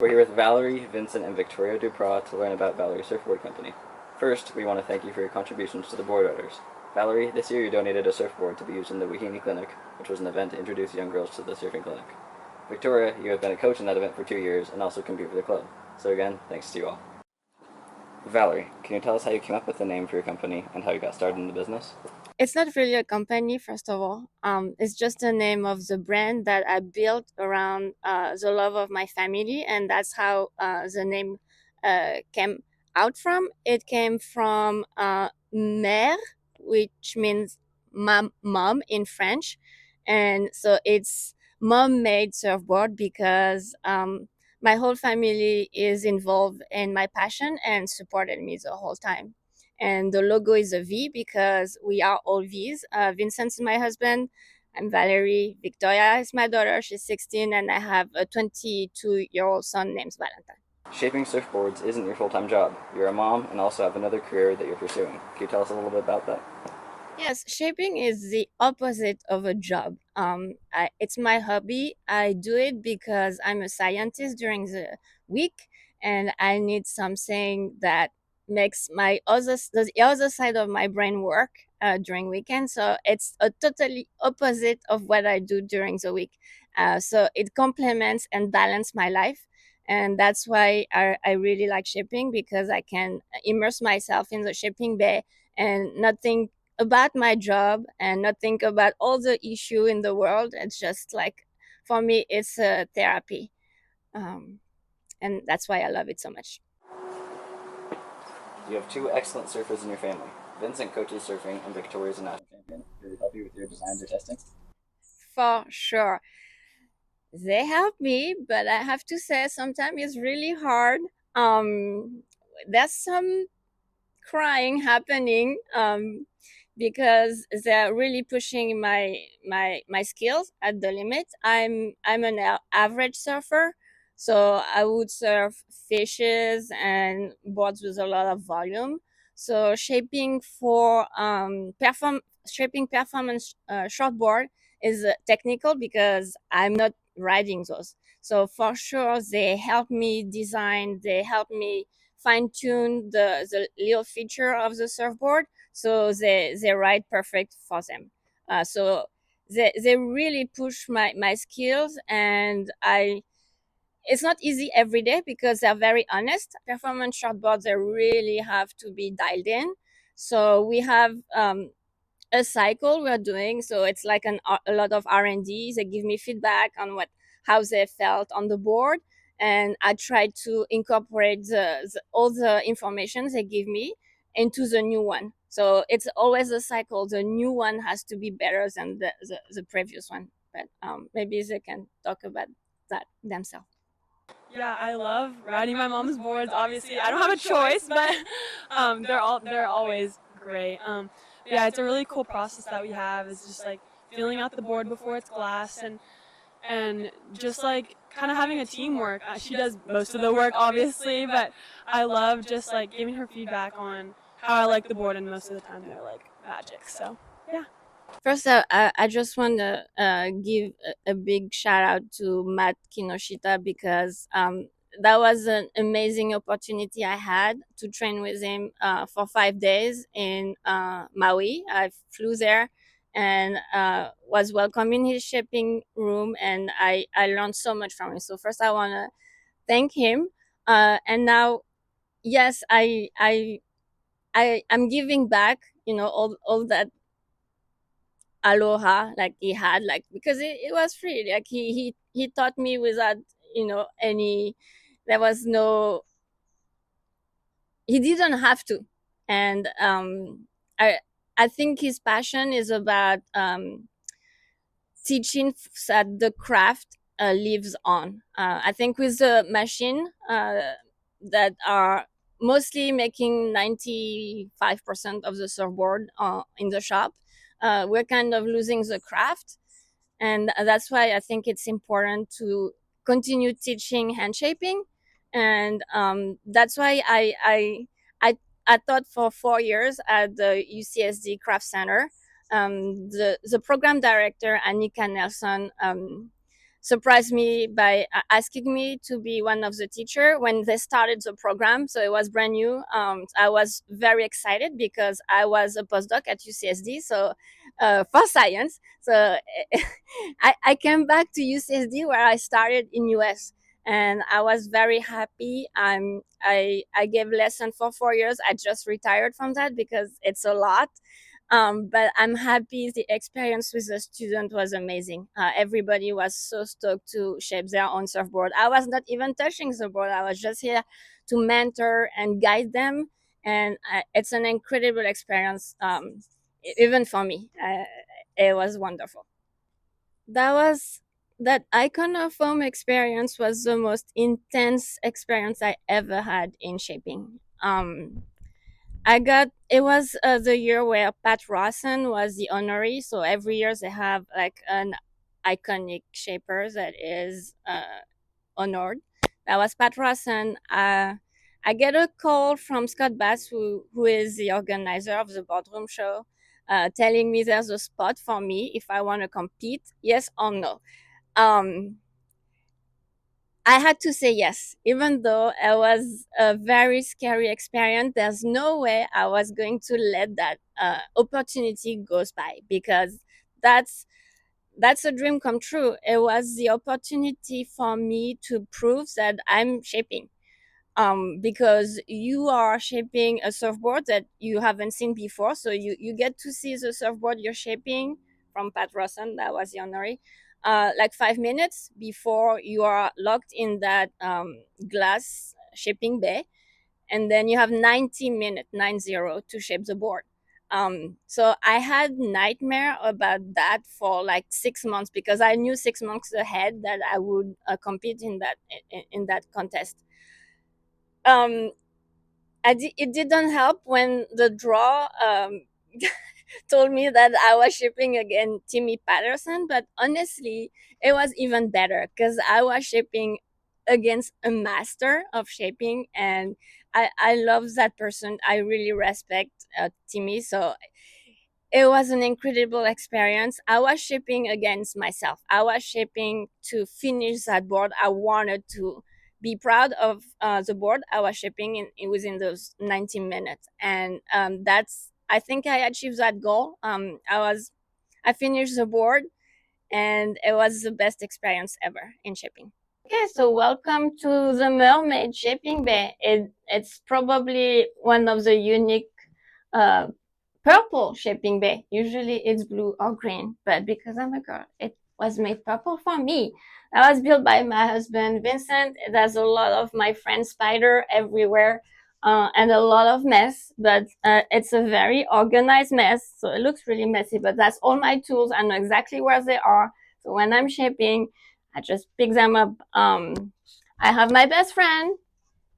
We're here with Valerie, Vincent, and Victoria Duprat to learn about Valerie's Surfboard Company. First, we want to thank you for your contributions to the board owners. Valerie, this year you donated a surfboard to be used in the Wahine Clinic, which was an event to introduce young girls to the surfing clinic. Victoria, you have been a coach in that event for 2 years and also compete for the club. So again, thanks to you all. Valerie, can you tell us how you came up with the name for your company and how you got started in the business? It's not really a company, first of all. It's just the name of the brand that I built around the love of my family, and that's how the name came out from. It came from mère, which means mom in French, and so it's mom made surfboard because my whole family is involved in my passion and supported me the whole time. And the logo is a V because we are all V's. Vincent's my husband. I'm Valerie. Victoria is my daughter. She's 16, and I have a 22-year-old son named Valentine. Shaping surfboards isn't your full-time job. You're a mom and also have another career that you're pursuing. Can you tell us a little bit about that? Yes, shaping is the opposite of a job. It's my hobby. I do it because I'm a scientist during the week, and I need something that makes the other side of my brain work during weekends. So it's a totally opposite of what I do during the week. So it complements and balance my life. And that's why I really like shipping because I can immerse myself in the shipping bay and not think about my job and not think about all the issue in the world. It's just like, for me, it's a therapy. Um, and that's why I love it so much. You have two excellent surfers in your family. Vincent coaches surfing and Victoria is a national champion. Do they help you with your designs or testing? For sure. They help me, but I have to say sometimes it's really hard. There's some crying happening because they're really pushing my skills at the limit. I'm an average surfer, so I would surf fishes and boards with a lot of volume. So shaping performance shortboard is technical because I'm not riding those. So for sure, they help me design. They help me fine tune the little feature of the surfboard so they ride perfect for them. So they really push my skills, and I it's not easy every day because they're very honest. Performance shortboards, they really have to be dialed in. So we have a cycle we're doing, so it's like a lot of R&D. They give me feedback on what how they felt on the board, and I try to incorporate all the information they give me into the new one. So it's always a cycle. The new one has to be better than the previous one, but maybe they can talk about that themselves. Yeah, I love riding my mom's boards. Obviously, I don't have a choice, but they're always great. Yeah, it's a really cool process that we have. Is just like feeling out the board before it's glass and just like kind of having a teamwork. She does most of the work, obviously, but I love just like giving her feedback on how I like the board, and most of the time they're like magic. So yeah. First, I just want to give a big shout out to Matt Kinoshita because that was an amazing opportunity I had to train with him for 5 days in Maui. I flew there and was welcome in his shipping room, and I learned so much from him. So first, I want to thank him, and now, yes, I'm giving back. You know, all that aloha like he had, like, because it was free. Like he taught me without any, there was no, he didn't have to. And I think his passion is about teaching that the craft lives on. I think with the machine that are mostly making 95% of the surfboard in the shop, we're kind of losing the craft. And that's why I think it's important to continue teaching hand shaping. And that's why I taught for 4 years at the UCSD Craft Center. The program director, Annika Nelson, surprised me by asking me to be one of the teacher when they started the program. So it was brand new. I was very excited because I was a postdoc at UCSD, so for science. So I came back to UCSD where I started in US, and I was very happy. I gave lesson for 4 years. I just retired from that because it's a lot. But I'm happy. The experience with the student was amazing. Everybody was so stoked to shape their own surfboard. I was not even touching the board. I was just here to mentor and guide them, and it's an incredible experience. Even for me, it was wonderful. That was that icon of foam experience was the most intense experience I ever had in shaping. I got it was the year where Pat Rawson was the honoree. So every year they have like an iconic shaper that is honored. That was Pat Rawson. I get a call from Scott Bass, who is the organizer of the boardroom show, telling me there's a spot for me if I want to compete, yes or no. Um, I had to say yes, even though it was a very scary experience. There's no way I was going to let that opportunity goes by, because that's that's a dream come true. It was the opportunity for me to prove that I'm shaping, because you are shaping a surfboard that you haven't seen before. So you get to see the surfboard you're shaping from Pat Rawson, that was the honorary, like 5 minutes before you are locked in that glass shaping bay. And then you have 90 minutes, 90, to shape the board. So I had nightmare about that for like 6 months, because I knew 6 months ahead that I would compete in that contest. um it didn't help when the draw told me that I was shipping against Timmy Patterson, but honestly, it was even better because I was shipping against a master of shaping, and I love that person. I really respect Timmy, so it was an incredible experience. I was shipping against myself. I was shipping to finish that board. I wanted to be proud of the board I was shipping within those 90 minutes, and that's I think I achieved that goal. I finished the board, and it was the best experience ever in shipping. Okay, so welcome to the Mermaid Shipping Bay. It's probably one of the unique uh, purple shipping bay. Usually it's blue or green, but because I'm a girl, it was made purple for me. That was built by my husband, Vincent. There's a lot of my friend spider everywhere, and a lot of mess, but it's a very organized mess. So it looks really messy, but that's all my tools. I know exactly where they are. So when I'm shipping, I just pick them up. I have my best friend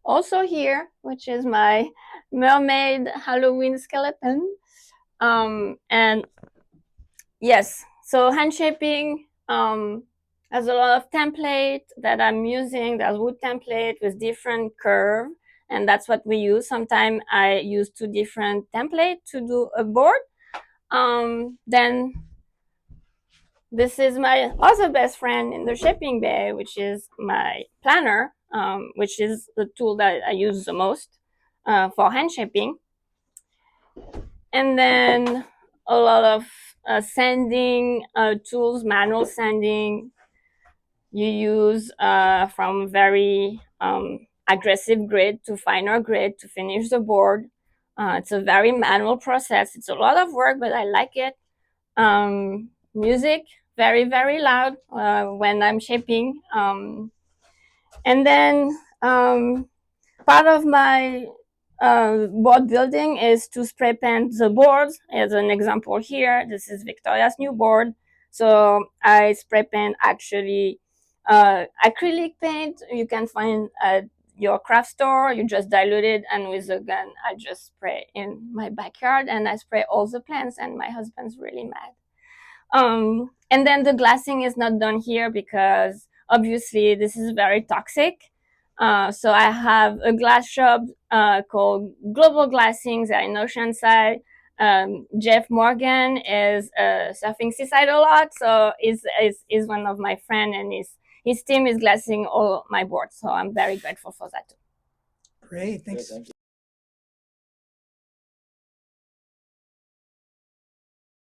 also here, which is my mermaid Halloween skeleton. And yes, so hand shaping has a lot of template that I'm using. There's wood template with different curve, and that's what we use. Sometimes I use two different template to do a board. Then this is my other best friend in the shipping bay, which is my planner, which is the tool that I use the most for hand shaping. And then a lot of sanding tools, manual sanding. You use from very aggressive grid to finer grid to finish the board. It's a very manual process. It's a lot of work, but I like it. Music, very, very loud when I'm shaping. And then part of my board building is to spray paint the boards. As an example here, this is Victoria's new board. So I spray paint actually acrylic paint you can find at your craft store. You just dilute it, and with a gun, I just spray in my backyard, and I spray all the plants, and my husband's really mad. And then the glassing is not done here because obviously this is very toxic. So I have a glass shop called Global Glassing. They're in Oceanside. Jeff Morgan is surfing seaside a lot, so is one of my friends, and his team is glassing all my boards. So I'm very grateful for that. Great, thanks.